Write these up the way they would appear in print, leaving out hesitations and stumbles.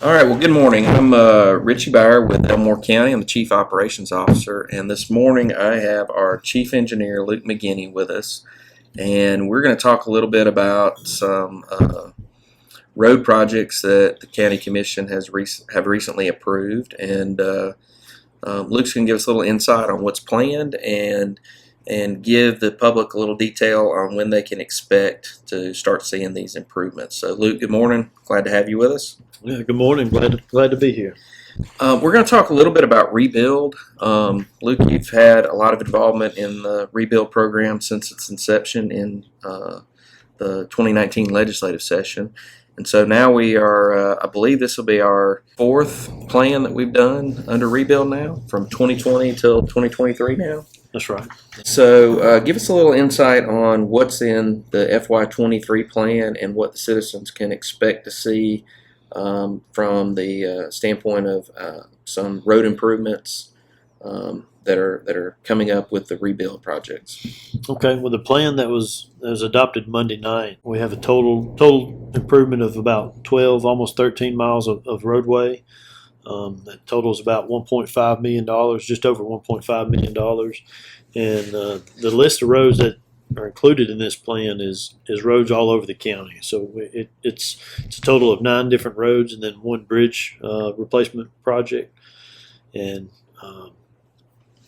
All right, well, good morning. I'm Richie Byer with Elmore County. I'm the Chief Operations Officer, and this morning I have our Chief Engineer, Luke McGinney, with us, and we're going to talk a little bit about some road projects that the County Commission have recently approved, and Luke's going to give us a little insight on what's planned and give the public a little detail on when they can expect to start seeing these improvements. So, Luke, good morning. Glad to have you with us. Yeah, good morning. Glad to be here. We're going to talk a little bit about rebuild. Luke, you've had a lot of involvement in the rebuild program since its inception in the 2019 legislative session. And so now we are, I believe this will be our fourth plan that we've done under rebuild now, from 2020 till 2023 now. That's right. So give us a little insight on what's in the Fy23 plan and what the citizens can expect to see from the standpoint of some road improvements that are coming up with the rebuild projects. Okay. Well, the plan that was adopted Monday night, we have a total improvement of about 12, almost 13 miles of roadway. That totals about $1.5 million, just over $1.5 million. And the list of roads that are included in this plan is roads all over the county. So it's a total of 9 different roads and then one bridge replacement project. And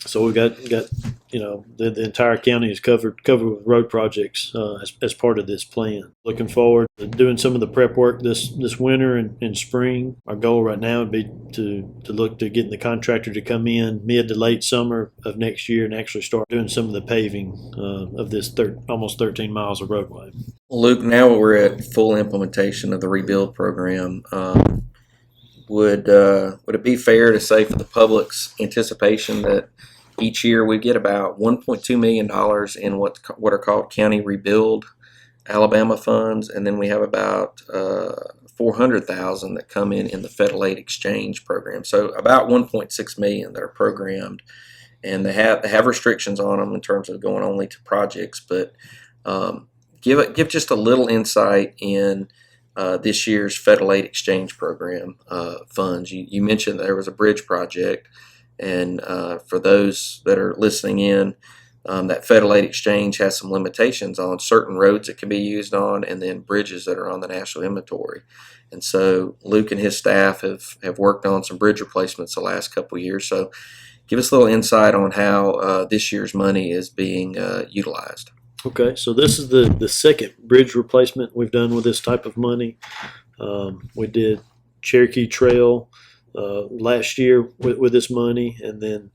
so we got the entire county is covered with road projects as part of this plan. Looking forward to doing some of the prep work this winter and spring. Our goal right now would be to look to getting the contractor to come in mid to late summer of next year and actually start doing some of the paving of this almost 13 miles of roadway. Luke, now we're at full implementation of the rebuild program. Would it be fair to say, for the public's anticipation, that each year we get about $1.2 million in what are called county rebuild Alabama funds, and then we have about $400,000 that come in the federal aid exchange program. So about $1.6 million that are programmed, and they have restrictions on them in terms of going only to projects. But give just a little insight in this year's federal aid exchange program funds. You mentioned there was a bridge project. And for those that are listening in, that federal aid exchange has some limitations on certain roads it can be used on, and then bridges that are on the national inventory. And so Luke and his staff have worked on some bridge replacements the last couple of years. So give us a little insight on how this year's money is being utilized. Okay, so this is the second bridge replacement we've done with this type of money. We did Cherokee Trail last year with this money, and then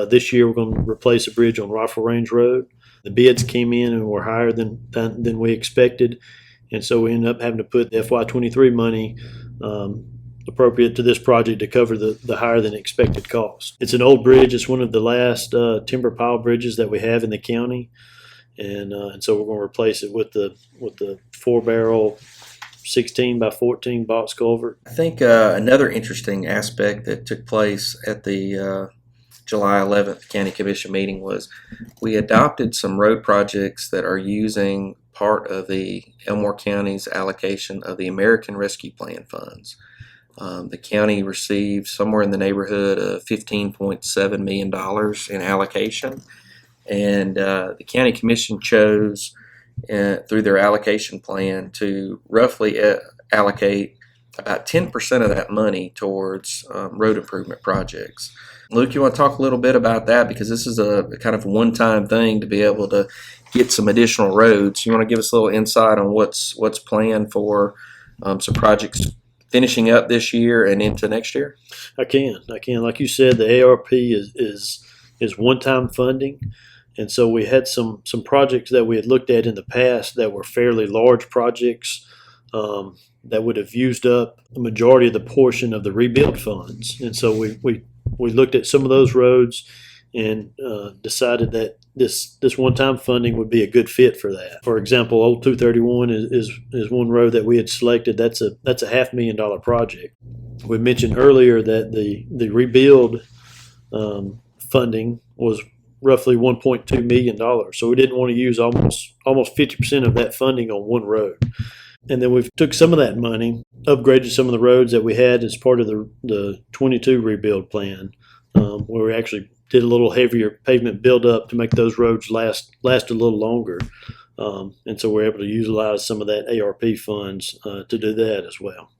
this year we're going to replace a bridge on Rifle Range Road. The bids came in and were higher than we expected, and so we ended up having to put the FY23 money appropriate to this project to cover the higher than expected cost. It's an old bridge. It's one of the last timber pile bridges that we have in the county, and so we're going to replace it with the 4-barrel 16 by 14 box culvert. I think another interesting aspect that took place at the July 11th County Commission meeting was we adopted some road projects that are using part of the Elmore County's allocation of the American Rescue Plan funds. The county received somewhere in the neighborhood of $15.7 million in allocation, and the County Commission chose through their allocation plan to roughly allocate about 10% of that money towards road improvement projects. Luke, you want to talk a little bit about that, because this is a kind of one-time thing to be able to get some additional roads. You want to give us a little insight on what's planned for some projects finishing up this year and into next year? I can. Like you said, the ARP is one-time funding. And so we had some projects that we had looked at in the past that were fairly large projects that would have used up the majority of the portion of the rebuild funds. And so we looked at some of those roads and decided that this one-time funding would be a good fit for that. For example, Old 231 is one road that we had selected. That's a $500,000 project. We mentioned earlier that the rebuild funding was roughly $1.2 million. So we didn't want to use almost 50% of that funding on one road. And then we've took some of that money, upgraded some of the roads that we had as part of the 22 rebuild plan, where we actually did a little heavier pavement buildup to make those roads last a little longer. And so we're able to utilize some of that ARP funds to do that as well.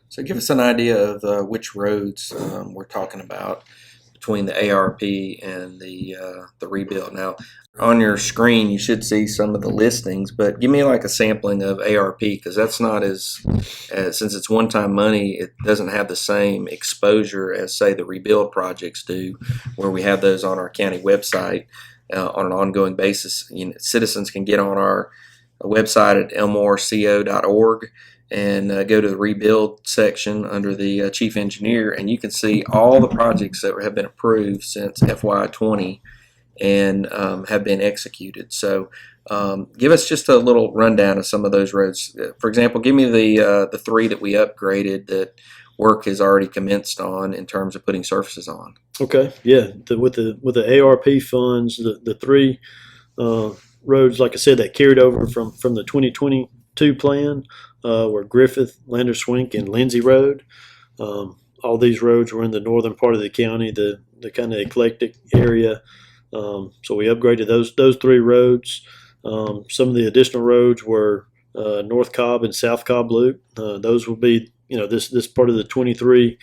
So give us an idea of which roads we're talking about between the ARP and the rebuild. Now, on your screen, you should see some of the listings, but give me like a sampling of ARP, because that's not as since it's one-time money, it doesn't have the same exposure as, say, the rebuild projects do, where we have those on our county website on an ongoing basis. Citizens can get on our website at elmoreco.org and go to the rebuild section under the chief engineer, and you can see all the projects that have been approved since FY20 and have been executed. So give us just a little rundown of some of those roads. For example, give me the three that we upgraded that work has already commenced on in terms of putting surfaces on. Okay, yeah, with the ARP funds, the three roads, like I said, that carried over from the 2022 plan were Griffith, Lander Swink, and Lindsay Road. All these roads were in the northern part of the county, the kind of eclectic area. So we upgraded those three roads. Some of the additional roads were North Cobb and South Cobb Loop. Those will be, this part of the 23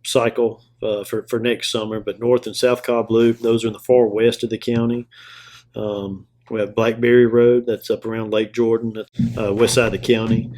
cycle for next summer. But North and South Cobb Loop, those are in the far west of the county. We have Blackberry Road, that's up around Lake Jordan, west side of the county.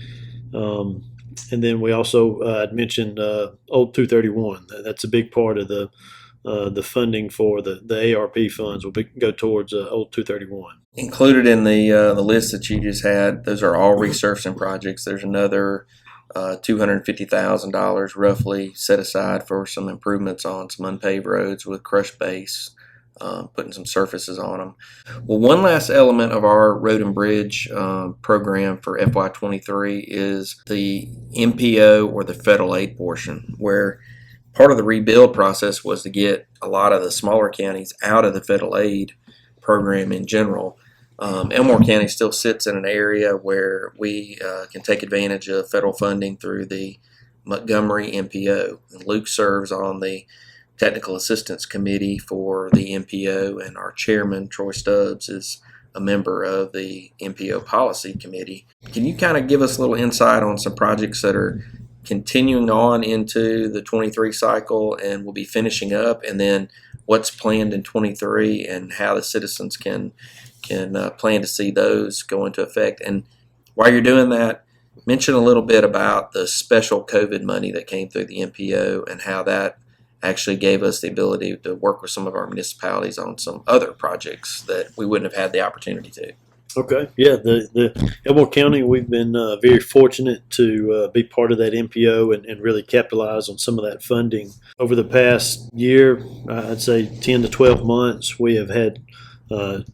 And then we also I'd mentioned Old 231. That's a big part of the funding for the ARP funds will go towards Old 231. Included in the list that you just had, those are all resurfacing projects. There's another $250,000 roughly set aside for some improvements on some unpaved roads with crushed base, putting some surfaces on them. Well, one last element of our road and bridge program for FY23 is the MPO, or the federal aid portion, where part of the rebuild process was to get a lot of the smaller counties out of the federal aid program in general. Elmore County still sits in an area where we can take advantage of federal funding through the Montgomery MPO. And Luke serves on the Technical Assistance Committee for the MPO, and our chairman, Troy Stubbs, is a member of the MPO Policy Committee. Can you kind of give us a little insight on some projects that are continuing on into the 23 cycle and will be finishing up, and then what's planned in 23 and how the citizens can plan to see those go into effect? And while you're doing that, mention a little bit about the special COVID money that came through the MPO and how that actually gave us the ability to work with some of our municipalities on some other projects that we wouldn't have had the opportunity to. Okay, yeah, the Elmore County, we've been very fortunate to be part of that MPO and really capitalize on some of that funding. Over the past year, I'd say 10 to 12 months, we have had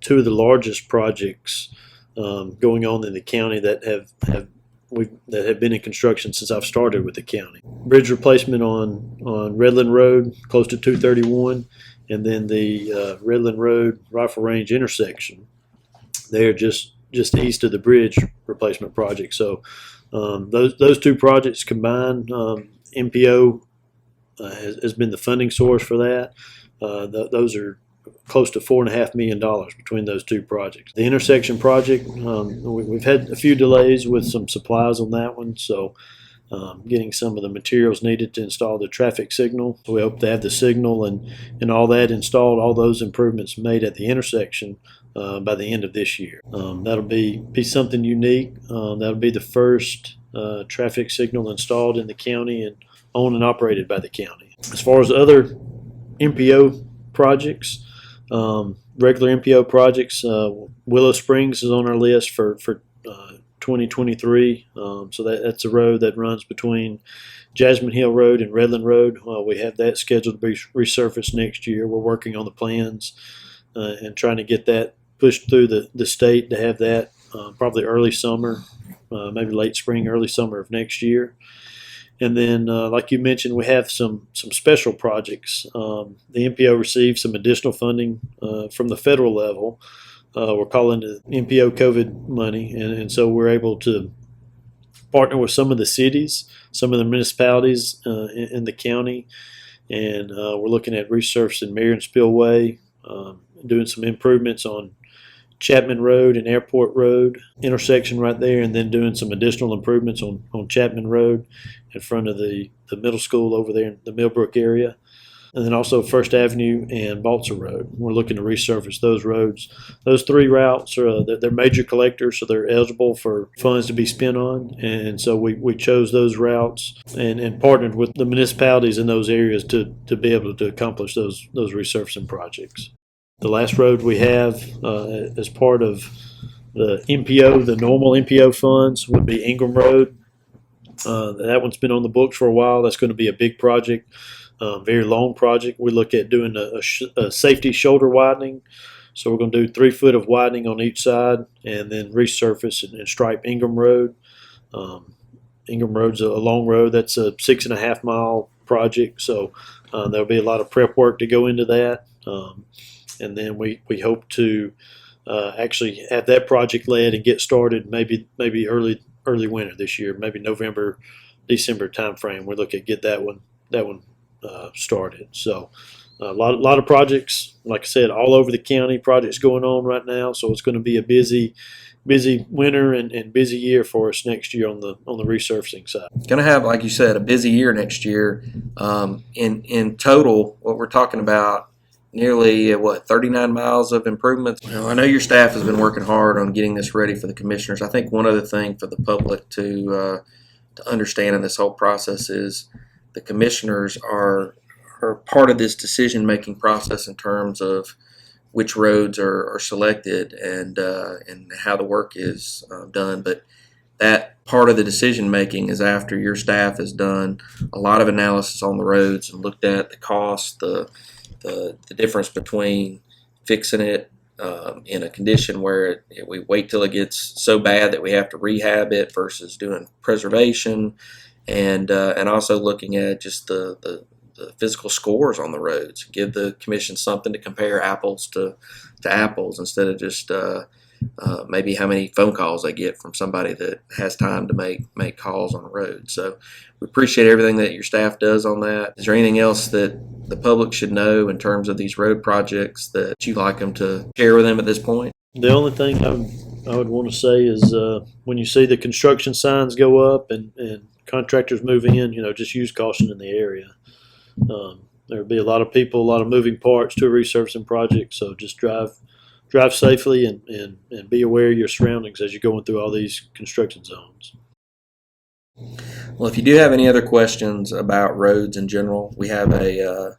two of the largest projects going on in the county that have been in construction since I've started with the county. Bridge replacement on Redland Road, close to 231, and then the Redland Road Rifle Range intersection. They're just east of the bridge replacement project. So those two projects combined, MPO has been the funding source for that. Those are close to $4.5 million between those two projects. The intersection project, we've had a few delays with some supplies on that one, so getting some of the materials needed to install the traffic signal. We hope to have the signal and all that installed, all those improvements made at the intersection by the end of this year. That'll be something unique. That'll be the first traffic signal installed in the county and owned and operated by the county. As far as other MPO projects, regular MPO projects, Willow Springs is on our list for 2023. So that's a road that runs between Jasmine Hill Road and Redland Road. We have that scheduled to be resurfaced next year. We're working on the plans and trying to get that pushed through the state to have that probably early summer, maybe late spring, early summer of next year. And then, like you mentioned, we have some special projects. The MPO received some additional funding from the federal level. We're calling it MPO COVID money, and so we're able to partner with some of the cities, some of the municipalities in the county, and we're looking at resurfacing Marion Spillway, doing some improvements on Chapman Road and Airport Road intersection right there, and then doing some additional improvements on Chapman Road in front of the middle school over there in the Millbrook area. And then also First Avenue and Balsa Road. We're looking to resurface those roads. Those three routes they're major collectors, so they're eligible for funds to be spent on. And so we chose those routes and partnered with the municipalities in those areas to be able to accomplish those resurfacing projects. The last road we have as part of the MPO, the normal MPO funds, would be Ingram Road. That one's been on the books for a while. That's going to be a big project. Very long project. We look at doing a safety shoulder widening. So we're going to do 3 foot of widening on each side and then resurface and stripe Ingram Road. Ingram Road's a long road. That's a 6.5 mile project. So there'll be a lot of prep work to go into that. And then we hope to actually have that project led and get started maybe early winter this year, maybe November, December timeframe. We're looking at get that one started. So a lot of projects, like I said, all over the county, projects going on right now. So it's going to be a busy winter and busy year for us next year on the resurfacing side. Going to have, like you said, a busy year next year. In total, what we're talking about, nearly 39 miles of improvements. Now, I know your staff has been working hard on getting this ready for the commissioners. I think one other thing for the public to understand in this whole process is the commissioners are part of this decision-making process in terms of which roads are selected and how the work is done. But that part of the decision-making is after your staff has done a lot of analysis on the roads and looked at the cost, the difference between fixing it in a condition where we wait till it gets so bad that we have to rehab it versus doing preservation, and also looking at just the physical scores on the roads. Give the commission something to compare apples to apples instead of just maybe how many phone calls they get from somebody that has time to make calls on the road. So we appreciate everything that your staff does on that. Is there anything else that the public should know in terms of these road projects that you'd like them to share with them at this point? The only thing I would want to say is when you see the construction signs go up and contractors move in, just use caution in the area. There'll be a lot of people, a lot of moving parts to a resurfacing project, so just drive safely and be aware of your surroundings as you're going through all these construction zones. Well, if you do have any other questions about roads in general, we have a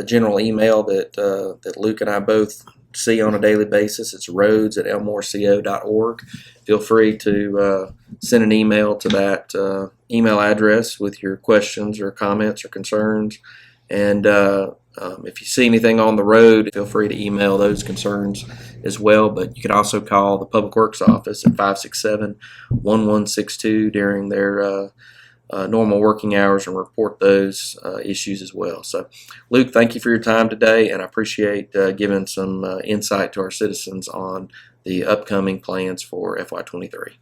general email that Luke and I both see on a daily basis. It's roads@elmoreco.org. Feel free to send an email to that email address with your questions or comments or concerns. And if you see anything on the road, feel free to email those concerns as well. But you can also call the Public Works Office at 567-1162 during their normal working hours and report those issues as well. So, Luke, thank you for your time today, and I appreciate giving some insight to our citizens on the upcoming plans for FY23.